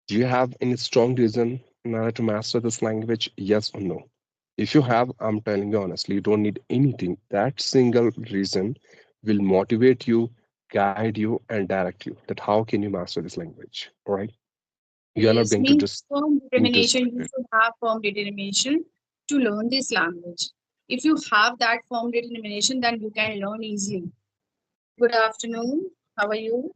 Do you have any strong reason in order to master this language? Yes or no? If you have, I'm telling you honestly, you don't need anything. That single reason will motivate you, guide you, and direct you. That how can you master this language? All right. You are not Yes, going to means just firm being determination. You distracted. should have firm determination to learn this language. If you have that firm determination, then you can learn easily. Good afternoon. How are you?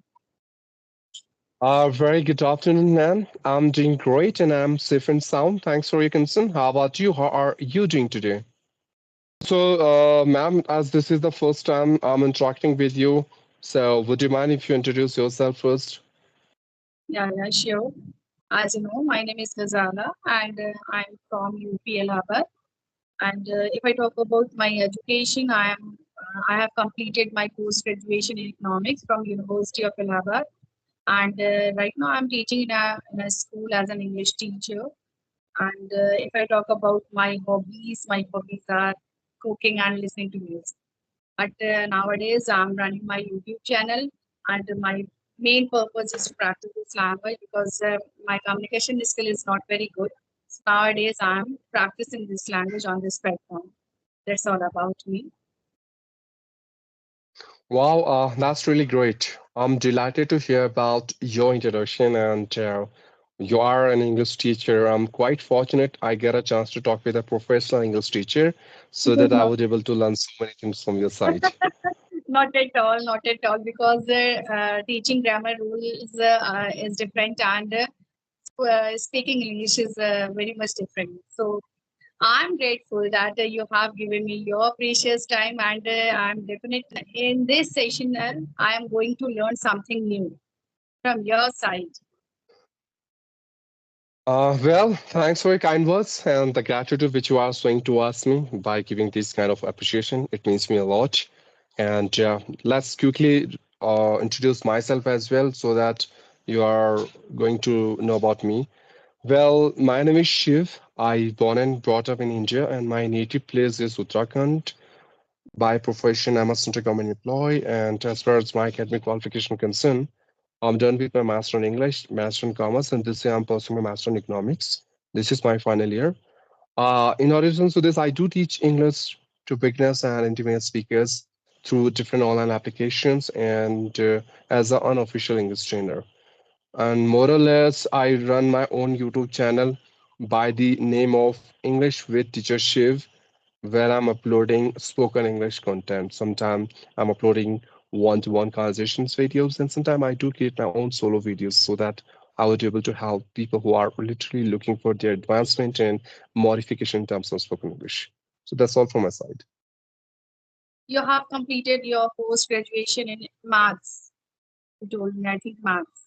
Very good afternoon, ma'am. I'm doing great and I'm safe and sound. Thanks for your concern. How about you? How are you doing today? So, ma'am, as this is the first time I'm interacting with you, so would you mind if you introduce yourself first? Yeah, yeah, sure. As you know, my name is Ghazala and I'm from UP Allahabad. And if I talk about my education, I have completed my post graduation in economics from University of Allahabad. And right now, I'm teaching in a school as an English teacher. And if I talk about my hobbies are cooking and listening to music. But nowadays, I'm running my YouTube channel, and my main purpose is to practice this language because my communication skill is not very good. So nowadays, I'm practicing this language on this platform. That's all about me. Wow, that's really great. I'm delighted to hear about your introduction and you are an English teacher. I'm quite fortunate I get a chance to talk with a professional English teacher so that I was able to learn so many things from your side. Not at all, not at all, because teaching grammar rules is different and speaking English is very much different. So I'm grateful that you have given me your precious time, and I'm definitely in this session. I am going to learn something new from your side. Well, thanks for your kind words and the gratitude which you are showing towards me by giving this kind of appreciation. It means me a lot. And let's quickly introduce myself as well so that you are going to know about me. Well, my name is Shiv. I born and brought up in India, and my native place is Uttarakhand. By profession, I'm a central government employee, and as far as my academic qualification concerned, I'm done with my master in English, master in commerce, and this year I'm pursuing my master in economics. This is my final year. In addition to this, I do teach English to beginners and intermediate speakers through different online applications and as an unofficial English trainer. And more or less, I run my own YouTube channel by the name of English with Teacher Shiv, where I'm uploading spoken English content. Sometimes I'm uploading one-to-one conversations videos, and sometimes I do create my own solo videos so that I would be able to help people who are literally looking for their advancement and modification in terms of spoken English. So that's all from my side. You have completed your post graduation in maths. You told me, I think maths,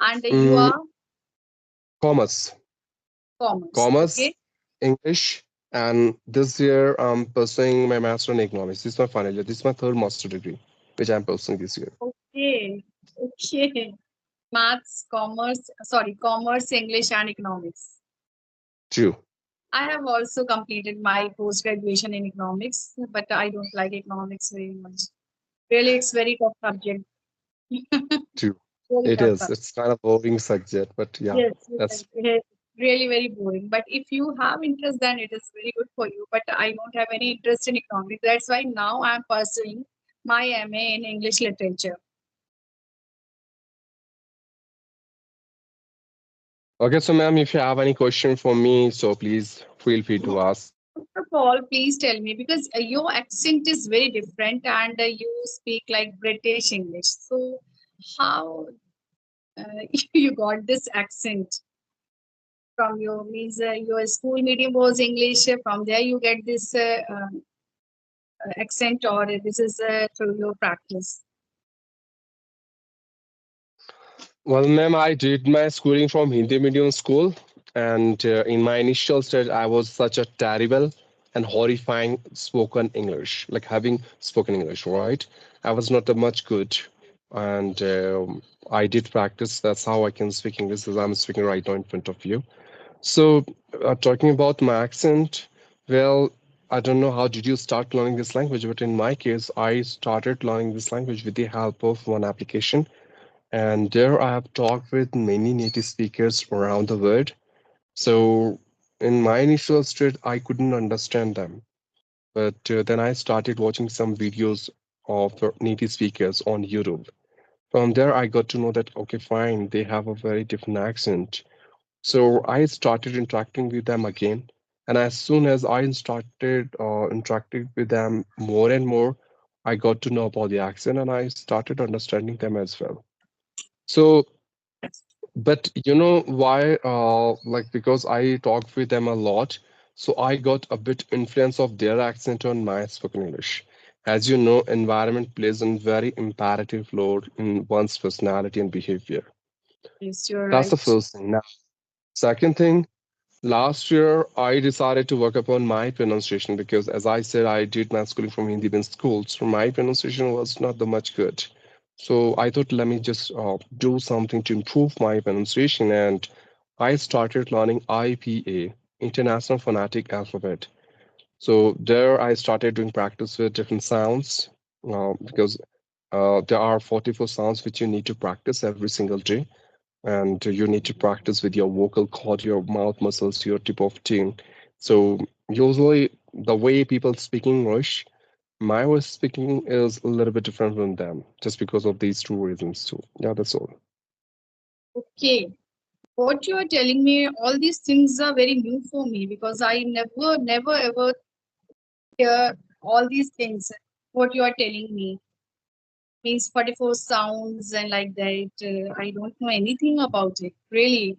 and you Mm, are commerce, commerce. commerce, Okay, English, and this year I'm pursuing my master in economics. This is my final year. This is my third master degree, which I'm pursuing this year. okay, okay. Maths, commerce, sorry, commerce, English, and economics. True. I have also completed my post graduation in economics, but I don't like economics very much. Really, it's very tough subject. True. Very It tough is. subject. It's kind of boring subject, but yeah, Yes, yes, that's yes. Really very boring. But if you have interest, then it is very good for you. But I don't have any interest in economics. That's why now I'm pursuing my MA in English literature. okay. So, ma'am, if you have any question for me, so please feel free to ask. First of all, please tell me because your accent is very different and you speak like British English. So how you got this accent from your means your school medium was English. From there you get this accent, or this is through your practice. Well, ma'am, I did my schooling from Hindi medium school, and in my initial stage, I was such a terrible and horrifying spoken English, like having spoken English, right? I was not that much good, and I did practice. That's how I can speak English, as I'm speaking right now in front of you. So, talking about my accent, well, I don't know how did you start learning this language, but in my case, I started learning this language with the help of one application, and there I have talked with many native speakers around the world. So in my initial state, I couldn't understand them, but then I started watching some videos of the native speakers on YouTube. From there, I got to know that okay, fine, they have a very different accent. So I started interacting with them again. And as soon as I started interacting with them more and more, I got to know about the accent and I started understanding them as well. So, but you know why? Like because I talked with them a lot, so I got a bit influence of their accent on my spoken English. As you know, environment plays a very imperative role in one's personality and behavior. Yes, you're That's the right. first thing. Now, second thing, last year, I decided to work upon my pronunciation because, as I said, I did my schooling from Hindi bin schools, so my pronunciation was not that much good. So I thought, let me just do something to improve my pronunciation, and I started learning IPA, International Phonetic Alphabet. So there, I started doing practice with different sounds because there are 44 sounds which you need to practice every single day, and you need to practice with your vocal cord, your mouth muscles, your tip of tongue. So usually the way people speak English, my way of speaking is a little bit different from them, just because of these two reasons too. Yeah, that's all. Okay. What you are telling me, all these things are very new for me because I never, ever hear all these things. What you are telling me means 44 sounds and like that. I don't know anything about it. Really.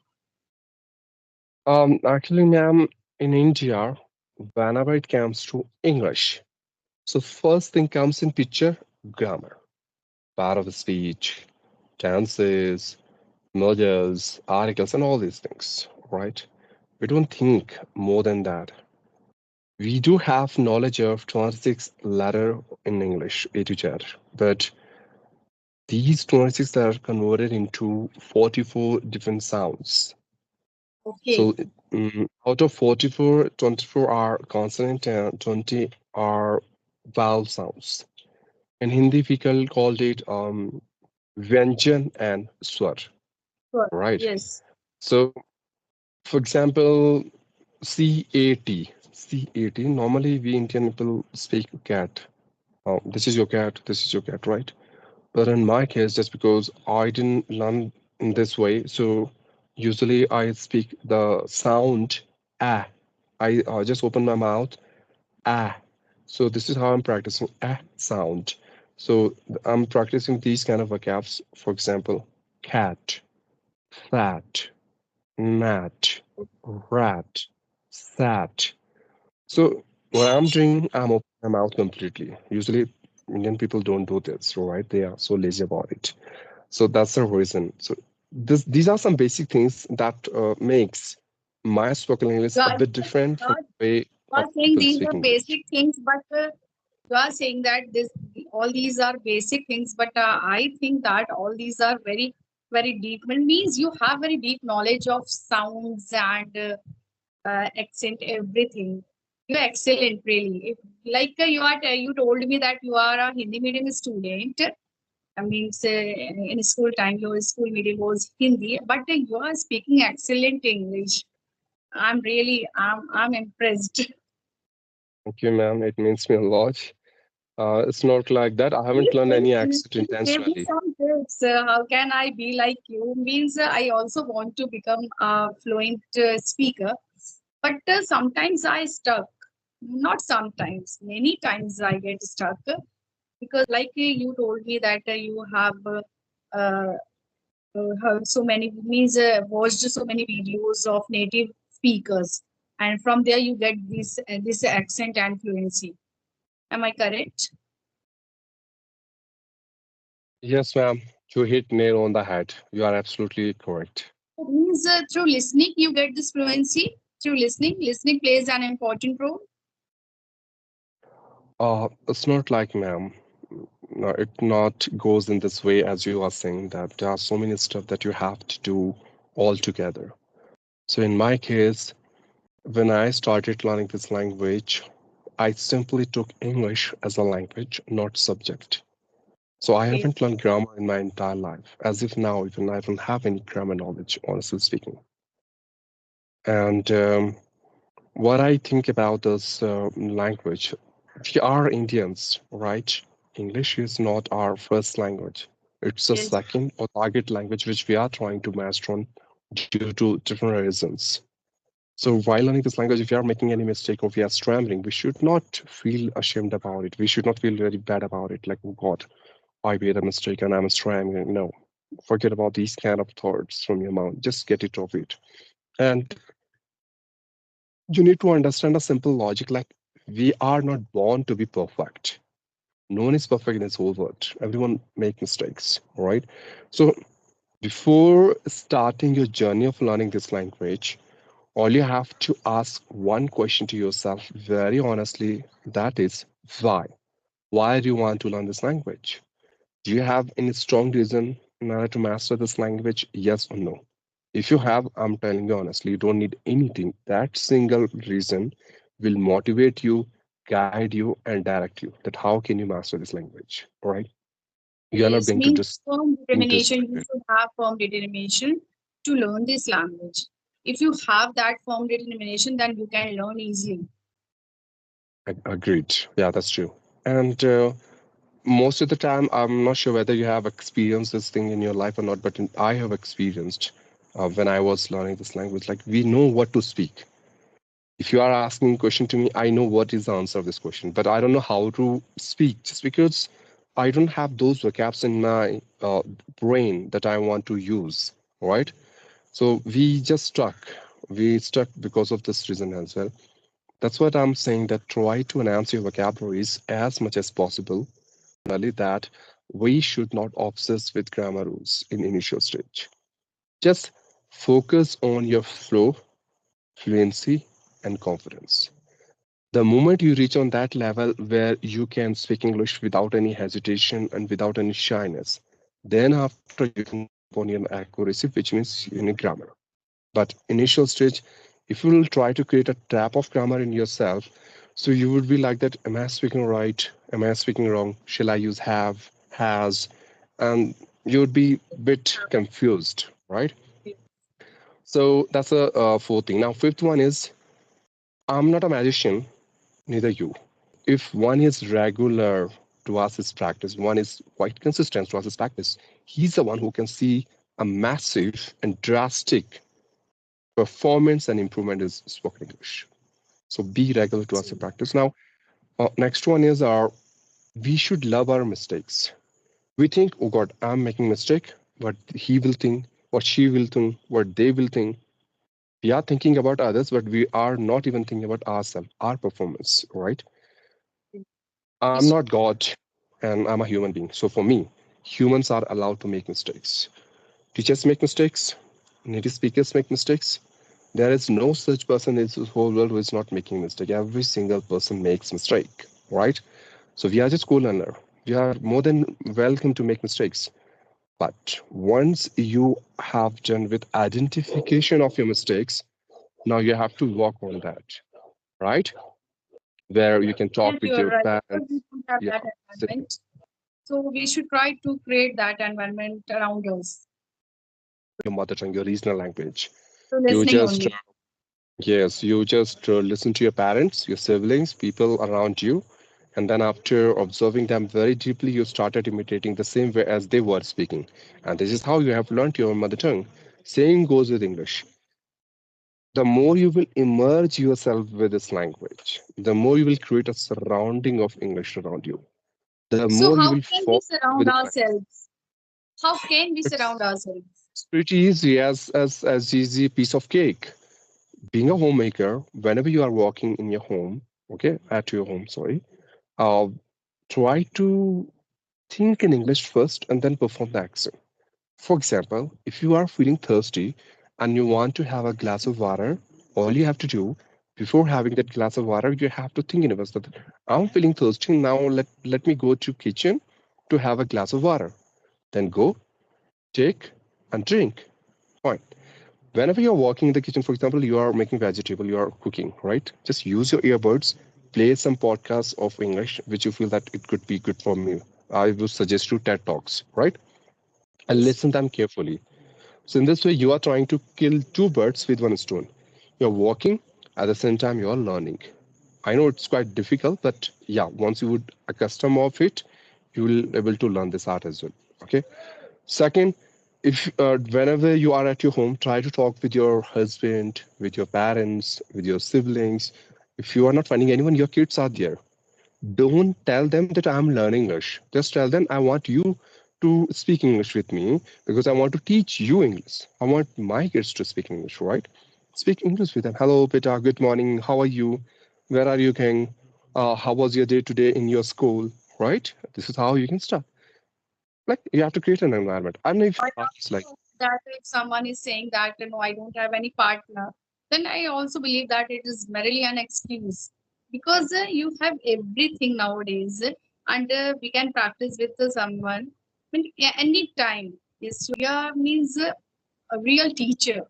Actually, ma'am, in India, whenever it comes to English, so first thing comes in picture, grammar, part of speech, tenses, mergers, articles, and all these things, right? We don't think more than that. We do have knowledge of 26 letter in English, A to Z, but these 26 are converted into 44 different sounds. Okay. So out of 44, 24 are consonant and 20 are vowel sounds. In Hindi, we called it Vyanjan and Swar, Sure. right? Yes. So, for example, CAT. Normally, we Indian people speak cat. This is your cat, this is your cat, right? But in my case, just because I didn't learn in this way, so usually I speak the sound ah. I just open my mouth ah. So this is how I'm practicing ah sound. So I'm practicing these kind of vocabs. For example, cat, fat, mat, rat, sat. So what I'm doing, I'm opening my mouth completely. Usually Indian people don't do this, right? They are so lazy about it. So that's the reason. So these are some basic things that makes my spoken English You a are, bit different from the way you are other saying people these speak are English. basic things, but you are saying that this all these are basic things, but I think that all these are very, very deep. It means you have very deep knowledge of sounds and accent, everything. You're excellent, really. If, like you told me that you are a Hindi medium student. I mean, say, in school time, your school medium was Hindi, but you are speaking excellent English. I'm impressed. Thank you, ma'am. It means me a lot. It's not like that. I haven't learned any accent Please give me intentionally. some tips. How can I be like you? Means I also want to become a fluent speaker, but sometimes I stuck. Not sometimes, many times I get stuck because, like you told me that you have uh, heard so many means watched so many videos of native speakers, and from there you get this accent and fluency. Am I correct? Yes, ma'am. You hit nail on the head. You are absolutely correct. Means through listening you get this fluency. Through listening plays an important role. It's not like, ma'am. No, it not goes in this way as you are saying that there are so many stuff that you have to do all together. So in my case, when I started learning this language, I simply took English as a language, not subject. So I Okay. haven't learned grammar in my entire life, as if now even I don't have any grammar knowledge, honestly speaking. And what I think about this language, we are Indians, right? English is not our first language. It's a Yes. second or target language which we are trying to master on due to different reasons. So while learning this language, if we are making any mistake or we are stumbling, we should not feel ashamed about it. We should not feel very bad about it, like, oh God, I made a mistake and I'm stumbling. No, forget about these kind of thoughts from your mouth. Just get it off it. And you need to understand a simple logic like we are not born to be perfect. No one is perfect in this whole world. Everyone make mistakes, all right? So before starting your journey of learning this language, all you have to ask one question to yourself very honestly, that is why? Why do you want to learn this language? Do you have any strong reason in order to master this language? Yes or no? If you have, I'm telling you honestly, you don't need anything. That single reason will motivate you, guide you, and direct you. That how can you master this language? All right. You are not Yes. going to Means just firm think determination. You distracted. should have firm determination to learn this language. If you have that firm determination, then you can learn easily. Agreed. Yeah, that's true. And most of the time, I'm not sure whether you have experienced this thing in your life or not, but I have experienced when I was learning this language. Like we know what to speak. If you are asking a question to me, I know what is the answer of this question, but I don't know how to speak just because I don't have those vocabs in my brain that I want to use. Right? So we just stuck. We stuck because of this reason as well. That's what I'm saying. That try to enhance your vocabularies as much as possible. Only that we should not obsess with grammar rules in initial stage. Just focus on your flow, fluency, and confidence. The moment you reach on that level where you can speak English without any hesitation and without any shyness, then after you can work upon your accuracy, which means you need grammar. But initial stage, if you will try to create a trap of grammar in yourself, so you would be like that, am I speaking right? Am I speaking wrong? Shall I use have, has? And you would be a bit confused, right? So that's a fourth thing. Now, fifth one is I'm not a magician, neither you. If one is regular towards his practice, one is quite consistent towards his practice, he's the one who can see a massive and drastic performance and improvement in spoken English. So be regular towards your practice. Now, next one is our we should love our mistakes. We think, oh God, I'm making mistake, what he will think, what she will think, what they will think. We are thinking about others, but we are not even thinking about ourselves, our performance, right? I'm Yes. not God and I'm a human being. So for me, humans are allowed to make mistakes. Teachers make mistakes, native speakers make mistakes. There is no such person in this whole world who is not making mistake. Every single person makes mistake, right? So we are just co-learner. We are more than welcome to make mistakes. But once you have done with identification of your mistakes, now you have to work on that, right? Where you can Yes, talk you with are your right. Because parents. we don't have Yeah, that sit with environment. So we should try to create that environment around us. your mother tongue, your regional language. So You listening just, only. yes, you just listen to your parents, your siblings, people around you. And then after observing them very deeply, you started imitating the same way as they were speaking. And this is how you have learned your mother tongue. Same goes with English. The more you will immerse yourself with this language, the more you will create a surrounding of English around you. The So more you how will can we fall with surround this language. ourselves? How can we surround It's ourselves? it's pretty easy as easy a piece of cake. Being a homemaker, whenever you are walking in your home, okay, at your home, sorry, uh, try to think in English first and then perform the accent. For example, if you are feeling thirsty and you want to have a glass of water, all you have to do before having that glass of water, you have to think in advance that I'm feeling thirsty now. Let me go to kitchen to have a glass of water. Then go, take, and drink. Fine. Whenever you're walking in the kitchen, for example, you are making vegetable, you are cooking, right? Just use your earbuds, play some podcasts of English, which you feel that it could be good for me, I would suggest you TED Talks, right? And Yes. listen them carefully. So in this way, you are trying to kill two birds with one stone. You're walking, at the same time you are learning. I know it's quite difficult, but yeah, once you would accustom of it, you will able to learn this art as well. Okay. Second, if whenever you are at your home, try to talk with your husband, with your parents, with your siblings. If you are not finding anyone, your kids are there. Don't tell them that I'm learning English. Just tell them I want you to speak English with me because I want to teach you English. I want my kids to speak English, right? Speak English with them. Hello, Peter. Good morning. How are you? Where are you going? How was your day today in your school? Right? This is how you can start. Like you have to create an environment. I don't know if I it's like also that if someone is saying that no, I don't have any partner, then I also believe that it is merely an excuse because you have everything nowadays, and we can practice with someone. I mean, any time. Yes, Surya means a real teacher.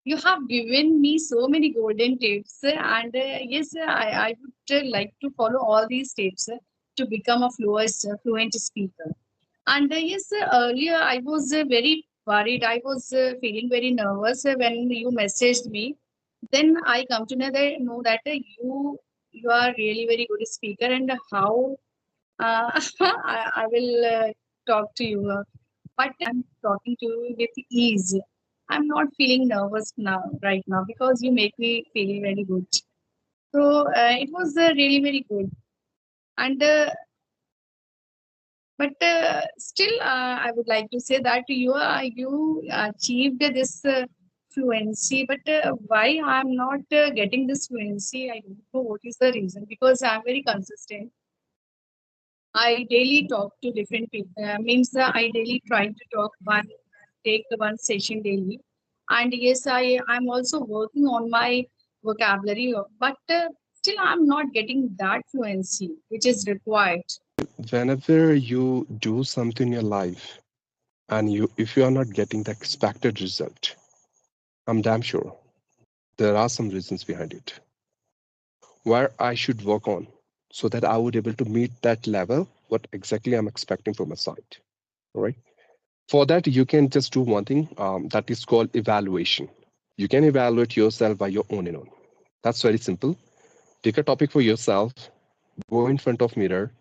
You have given me so many golden tips, and yes, I would like to follow all these tips to become a fluent speaker. And yes, earlier I was very worried. I was feeling very nervous when you messaged me. Then I come to know that you are really very good speaker, and how I will talk to you. But I'm talking to you with ease. I'm not feeling nervous now, right now, because you make me feel very good. So it was really very good. And but still, I would like to say that you achieved this fluency. But why I'm not getting this fluency? I don't know what is the reason. Because I'm very consistent. I daily talk to different people. Means I daily try to take the one session daily. And yes, I'm also working on my vocabulary, but still I'm not getting that fluency which is required. whenever you do something in your life and you if you are not getting the expected result, I'm damn sure there are some reasons behind it where I should work on so that I would able to meet that level what exactly I'm expecting from a site. All right. For that, you can just do one thing that is called evaluation. You can evaluate yourself by your own and own. That's very simple. Take a topic for yourself, go in front of mirror,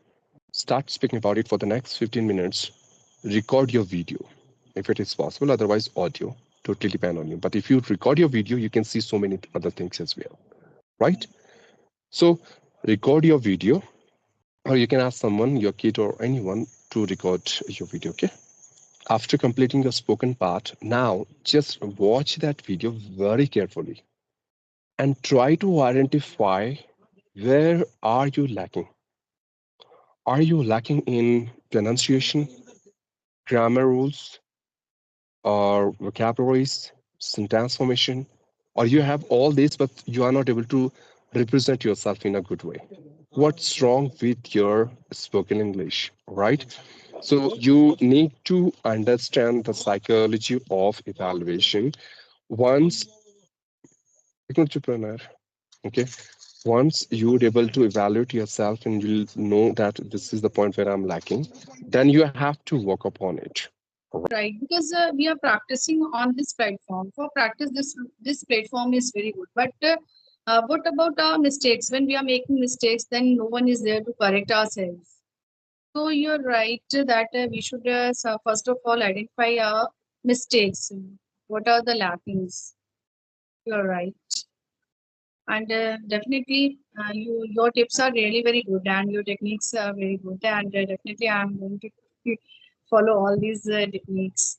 start speaking about it for the next 15 minutes, record your video if it is possible, otherwise audio. Totally depend on you. But if you record your video, you can see so many other things as well, right? So record your video, or you can ask someone, your kid or anyone, to record your video, okay? After completing the spoken part, now just watch that video very carefully and try to identify where are you lacking. Are you lacking in pronunciation, grammar rules, or vocabularies, sentence formation, or you have all this but you are not able to represent yourself in a good way? What's wrong with your spoken English, right? So you need to understand the psychology of evaluation. Once okay, once you're able to evaluate yourself and you'll know that this is the point where I'm lacking, then you have to work upon it. Right, because we are practicing on this platform. For practice, this platform is very good. But what about our mistakes? When we are making mistakes, then no one is there to correct ourselves. So you're right that we should first of all identify our mistakes. What are the lackings? You're right, and definitely your tips are really very good, and your techniques are very good, and definitely I'm going to follow all these techniques.